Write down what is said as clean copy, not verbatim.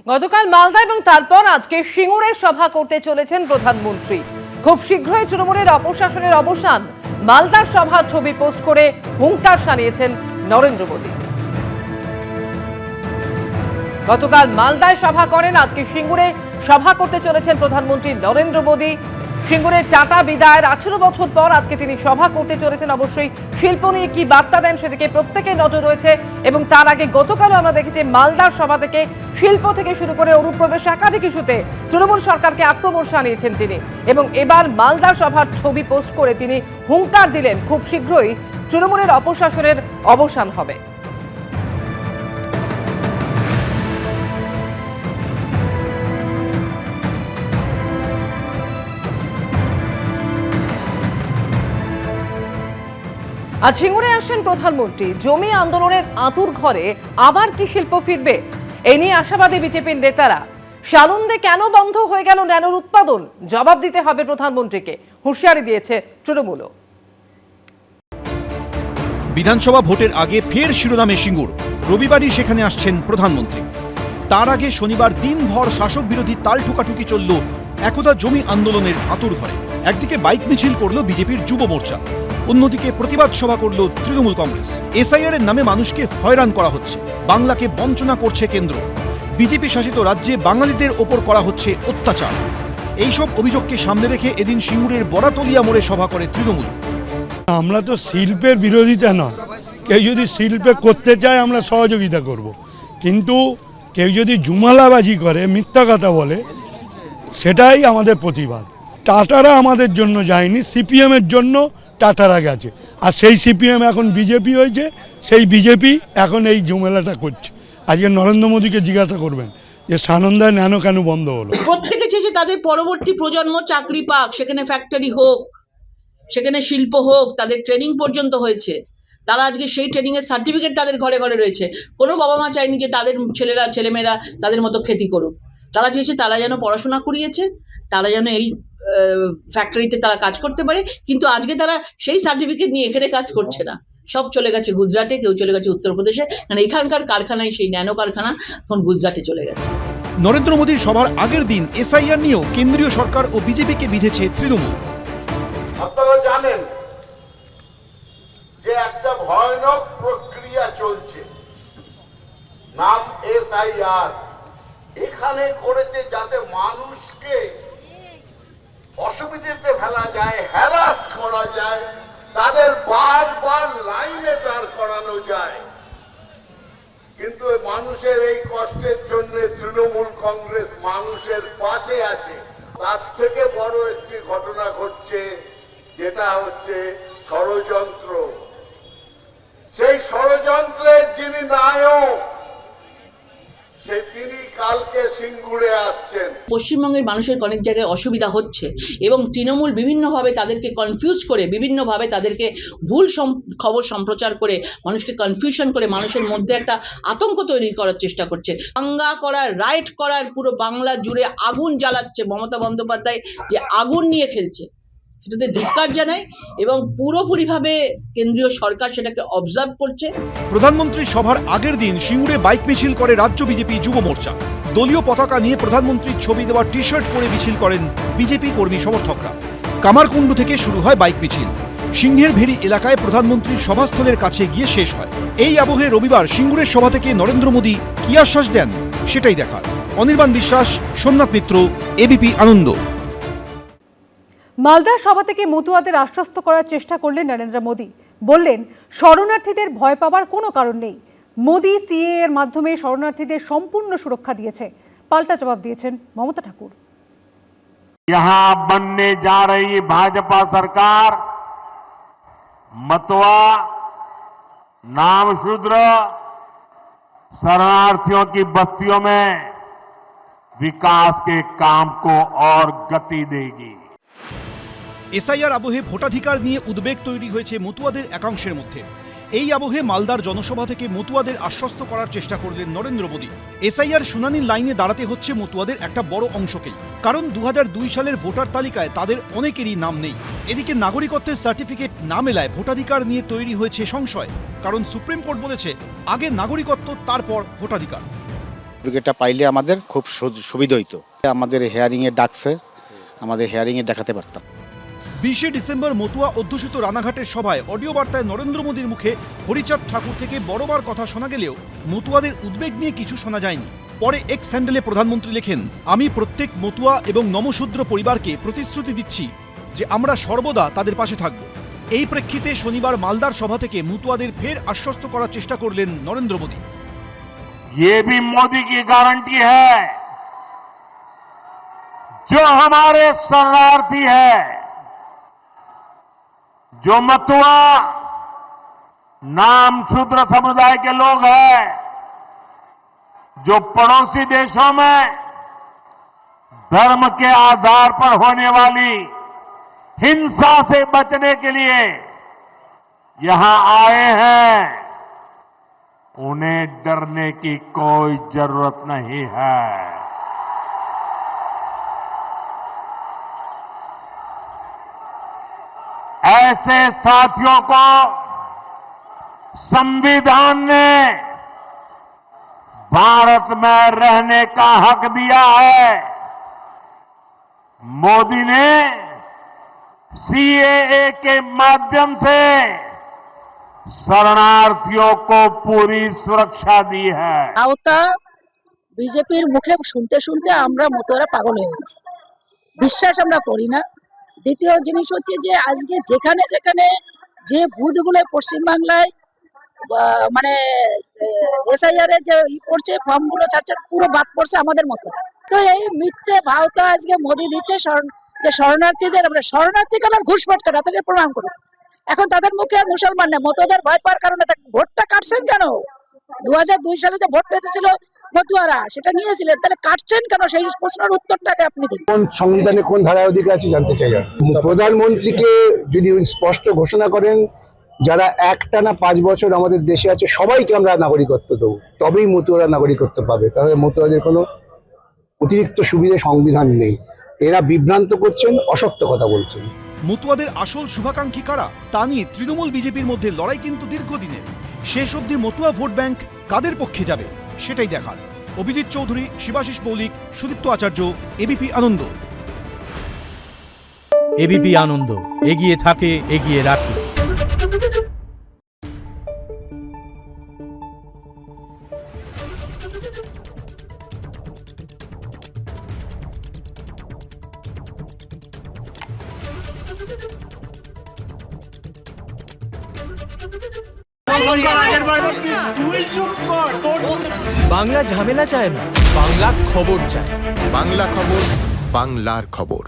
গতকাল মালদা এবং তারপর আজকে সিঙ্গুরে সভা করতে চলেছেন প্রধানমন্ত্রী। খুব শীঘ্রই তৃণমূলের অপশাসনের অবসান। মালদার সভার ছবি পোস্ট করে হুঙ্কার জানিয়েছেন নরেন্দ্র মোদী। গতকাল মালদায় সভা করেন, আজকে সিঙ্গুরে সভা করতে চলেছেন প্রধানমন্ত্রী নরেন্দ্র মোদী। সিঙ্গুরের টাটা বিদায়ের 18 বছর পর আজকে তিনি সভা করতে চলেছেন। অবশ্যই শিল্প নিয়ে কি বার্তা দেন সেদিকে প্রত্যেকের নজর রয়েছে। এবং তার আগে গতকালও আমরা দেখেছি মালদার সভা থেকে শিল্প থেকে শুরু করে অনুপ্রবেশ একাধিক ইস্যুতে তৃণমূল সরকারকে আক্রমণ শানিয়েছেন তিনি। এবং এবার মালদার সভার ছবি পোস্ট করে তিনি হুঙ্কার দিলেন খুব শীঘ্রই তৃণমূলের অপশাসনের অবসান হবে। আজ সিঙ্গুরে আসেন প্রধানমন্ত্রী। জমি আন্দোলনের আঁতুর ঘরে আবার কি শিল্প ফিরবে, এই নিয়ে আশাবাদী বিজেপির নেতারা। সানন্দে কেন বন্ধ হয়ে গেল ন্যানোর উৎপাদন, জবাব দিতে হবে প্রধানমন্ত্রীকে, হুঁশিয়ারি দিয়েছে তৃণমূল। বিধানসভা ভোটের আগে ফের শিরোনামে সিঙ্গুর। রবিবারই সেখানে আসছেন প্রধানমন্ত্রী। তার আগে শনিবার দিনভর শাসক বিরোধী তাল ঠুকাঠুকি চলল একদা জমি আন্দোলনের আঁতুর ঘরে। একদিকে বাইক মিছিল করল বিজেপির যুব মোর্চা, অন্যদিকে প্রতিবাদ সভা করল তৃণমূল কংগ্রেস। এসআইআর এর নামে মানুষকে হয়রান করা হচ্ছে, বাংলাকে বঞ্চনা করছে কেন্দ্র, বিজেপি শাসিত রাজ্যে বাঙালিদের ওপর করা হচ্ছে অত্যাচার। এইসব অভিযোগকে সামনে রেখে এদিন সিঙ্গুরের বড়াতলিয়া মোড়ে সভা করে তৃণমূল। আমরা তো শিল্পের বিরোধিতা নয়, কেউ যদি শিল্পে করতে চায় আমরা সহযোগিতা করব, কিন্তু কেউ যদি জুমালাবাজি করে, মিথ্যা কথা বলে, সেটাই আমাদের প্রতিবাদ। টাটারা আমাদের জন্য যায়নি, সিপিএমের জন্য টাটারা গেছে, আর সেই সিপিএম এখন বিজেপি হয়েছে, সেই বিজেপি এখন এই ঝুমেলাটা করছে। আজকে নরেন্দ্র মোদীকে জিজ্ঞাসা করবেন যে সানন্দায় ন্যানো কেন বন্ধ হলো। প্রত্যেকে চেয়েছে তাদের পরবর্তী প্রজন্ম চাকরি পাক, সেখানে ফ্যাক্টরি হোক, সেখানে শিল্প হোক, তাদের ট্রেনিং পর্যন্ত হয়েছে। তারা আজকে সেই ট্রেনিংয়ের সার্টিফিকেট তাদের ঘরে ঘরে রয়েছে। কোনো বাবা মা চায়নি যে তাদের ছেলেমেয়েরা তাদের মতো খেতি করুক। তারা চেয়েছে তারা যেন পড়াশোনা করিয়েছে, তারা যেন এই ফ্যাক্টরিতে তারা কাজ করতে পারে। কিন্তু আজকে তারা সেই সার্টিফিকেট নিয়ে এখানে কাজ করছে না, সব চলে গেছে গুজরাটে, কেউ চলে গেছে উত্তরপ্রদেশে। কারণ এখানকার কারখানায়, সেই ন্যানো কারখানা এখন গুজরাটে চলে গেছে। নরেন্দ্র মোদীর সভার আগের দিন এসআইআর নিয়েও কেন্দ্রীয় সরকার ও বিজেপিকে বিঁধেছে তৃণমূল। আপনারা জানেন যে একটা ভয়ানক প্রক্রিয়া চলছে, নাম এসআইআর। এখানে করেছে যাতে মানুষকে অসুবিধাতে ফেলা যায়, হ্যারাস করা যায়, তাদের বারবার লাইনে দাঁড় করানো যায়। কিন্তু মানুষের এই কষ্টের জন্য তৃণমূল কংগ্রেস মানুষের পাশে আছে। তার থেকে বড় একটি ঘটনা ঘটছে, যেটা হচ্ছে ষড়যন্ত্র। সেই ষড়যন্ত্রের যিনি নায়ক, তিনি কালকে সিঙ্গুরে আসছেন। পশ্চিমবঙ্গের মানুষের অনেক জায়গায় অসুবিধা হচ্ছে এবং তৃণমূল বিভিন্নভাবে তাদেরকে কনফিউজ করে, বিভিন্নভাবে তাদেরকে ভুল খবর সম্প্রচার করে, মানুষকে কনফিউশন করে, মানুষের মধ্যে একটা আতঙ্ক তৈরি করার চেষ্টা করছে। দাঙ্গা করার, রাইট করার, পুরো বাংলা জুড়ে আগুন জ্বালাচ্ছে। মমতা বন্দ্যোপাধ্যায় যে আগুন নিয়ে খেলছে, সেটাতে ধিক্কার জানায় এবং পুরোপুরিভাবে কেন্দ্রীয় সরকার সেটাকে অবজার্ভ করছে। প্রধানমন্ত্রী সভার আগের দিন সিঙ্গুরে বাইক মিছিল করে রাজ্য বিজেপি যুব মোর্চা। দলীয় পতাকা নিয়ে প্রধানমন্ত্রীর ছবি দেওয়া টি শার্ট পরে মিছিল করেন বিজেপি কর্মী সমর্থকরা। কামারকুণ্ডু থেকে শুরু হয় বাইক মিছিল, সিংহের ভেড়ি এলাকায় প্রধানমন্ত্রীর সভাস্থলের কাছে গিয়ে শেষ হয়। এই আবহে রবিবার সিঙ্গুরের সভা থেকে নরেন্দ্র মোদী কি আশ্বাস দেন সেটাই দেখার। অনির্বাণ বিশ্বাস, সোমনাথ মিত্র, এবিপি আনন্দ। মালদার সভা থেকে মতুয়াদের আশ্বস্ত করার চেষ্টা করলেন নরেন্দ্র মোদী। বললেন শরণার্থীদের ভয় পাওয়ার কোনো কারণ নেই। মোদী সিএএ এর মাধ্যমে শরণার্থীদের সম্পূর্ণ সুরক্ষা দিয়েছে। পাল্টা জবাব দিয়েছেন মমতা ঠাকুর। यहाँ बनने जा रही भाजपा सरकार मतवा, नामशूद्र, शरणार्थियों की बस्तियों में विकास के काम को और गति देगी। এসআইআর আবহে ভোটাধিকার নিয়ে উদ্বেগ তৈরি হয়েছে মতুয়াদের একাংশের মধ্যে। এই আবহে মালদার জনসভা থেকে মতুয়াদের আশ্বস্ত করার চেষ্টা করলেন নরেন্দ্র মোদী। এসআইআর শুনানির লাইনে দাঁড়াতে হচ্ছে মতুয়াদের একটা বড় অংশকেই, কারণ 2002 সালের ভোটার তালিকায় তাদের অনেকেরই নাম নেই। এদিকে নাগরিকত্বের সার্টিফিকেট না মেলায় ভোটাধিকার নিয়ে তৈরি হয়েছে সংশয়, কারণ সুপ্রিম কোর্ট বলেছে আগে নাগরিকত্ব, তারপর ভোটাধিকার। সার্টিফিকেটটা পাইলে আমাদের খুব সুবিধা হইতো। আমাদের হেয়ারিংয়ে ডাকছে, আমাদের হেয়ারিংয়ে দেখাতে পারতাম। 20শে ডিসেম্বর মতুয়া অধ্যুষিত রানাঘাটের সভায় অডিও বার্তায় নরেন্দ্র মোদীর মুখে হরিচাঁদ ঠাকুর থেকে বড়বার কথা শোনা গেলেও মতুয়াদের উদ্বেগ নিয়ে কিছু শোনা যায়নি। পরে এক্স হ্যান্ডেলে প্রধানমন্ত্রী লেখেন, আমি প্রত্যেক মতুয়া এবং নমশূদ্র পরিবারকে প্রতিশ্রুতি দিচ্ছি যে আমরা সর্বদা তাদের পাশে থাকব। এই প্রেক্ষিতে শনিবার মালদার সভা থেকে মতুয়াদের ফের আশ্বস্ত করার চেষ্টা করলেন নরেন্দ্র মোদী। ये भी मोदी की गारंटी है, जो हमारे शरणार्थी है, जो मতুয়া नाम शूद्र समुदाय के लोग हैं, जो पड़ोसी देशों में धर्म के आधार पर होने वाली हिंसा से बचने के लिए यहां आए हैं, उन्हें डरने की कोई जरूरत नहीं है। ऐसे साथियों को संविधान ने भारत में रहने का हक दिया है। मोदी ने सीएए के माध्यम से शरणार्थियों को पूरी सुरक्षा दी है। আওতা বিজেপির মুখে শুনতে শুনতে আমরা মতুয়ারা পাগল হয়ে গেছি, বিশ্বাস আমরা করি না। দ্বিতীয় জিনিস হচ্ছে যে আজকে যেখানে যেখানে যে বুথগুলো পশ্চিমবাংলায় মানে এসআইআর এর যে পড়ছে ফর্মগুলো ছাড়ছে পুরো বাদ পড়ছে আমাদের মতো। তো এই মিথ্যে ভাওতা আজকে মোদি দিচ্ছে যে শরণার্থীদের, আমরা শরণার্থী কেন ঘুষপট কেন তাদের প্রমাণ করুন। এখন তাদের মুখে আর মুসলমান নেই, মতুয়াদের ভয় পাওয়ার কারণে ভোটটা কাটছেন কেন? 2002 সালে যে ভোট পেতেছিল মতুয়ারা, সেটা নিয়েছিলেন, তাহলে কাটছেন কেন? সেই প্রশ্নের উত্তরটাকে আপনি দিন। কোন সংবিধানে কোন ধারায় অধিকার আছে জানতে চাই। প্রধানমন্ত্রীকে যদি স্পষ্ট ঘোষণা করেন যারা একটানা 5 বছর আমাদের দেশে আছে সবাইকে আমরা নাগরিকত্ব দেবো, তবেই মতুয়ারা নাগরিকত্ব পাবে। তাহলে মতুয়াদের কোনো অতিরিক্ত সুবিধা সংবিধান নেই। এরা বিভ্রান্ত করছেন, অসত্য কথা বলছেন। মতুয়াদের আসল শুভাকাঙ্ক্ষী কারা তা নিয়ে তৃণমূল বিজেপির মধ্যে লড়াই কিন্তু দীর্ঘদিনের। শেষ অবধি মতুয়া ভোট ব্যাংক কাদের পক্ষে যাবে সেটাই দেখার। অভিজিৎ চৌধুরী, শিবাশিস মৌলিক, সুদীপ্ত আচার্য, এবিপি আনন্দ। এবিপি আনন্দ, এগিয়ে থাকে, এগিয়ে রাখে। বাংলা ঝামেলা চায় না, বাংলা খবর চায়। বাংলা খবর, বাংলার খবর।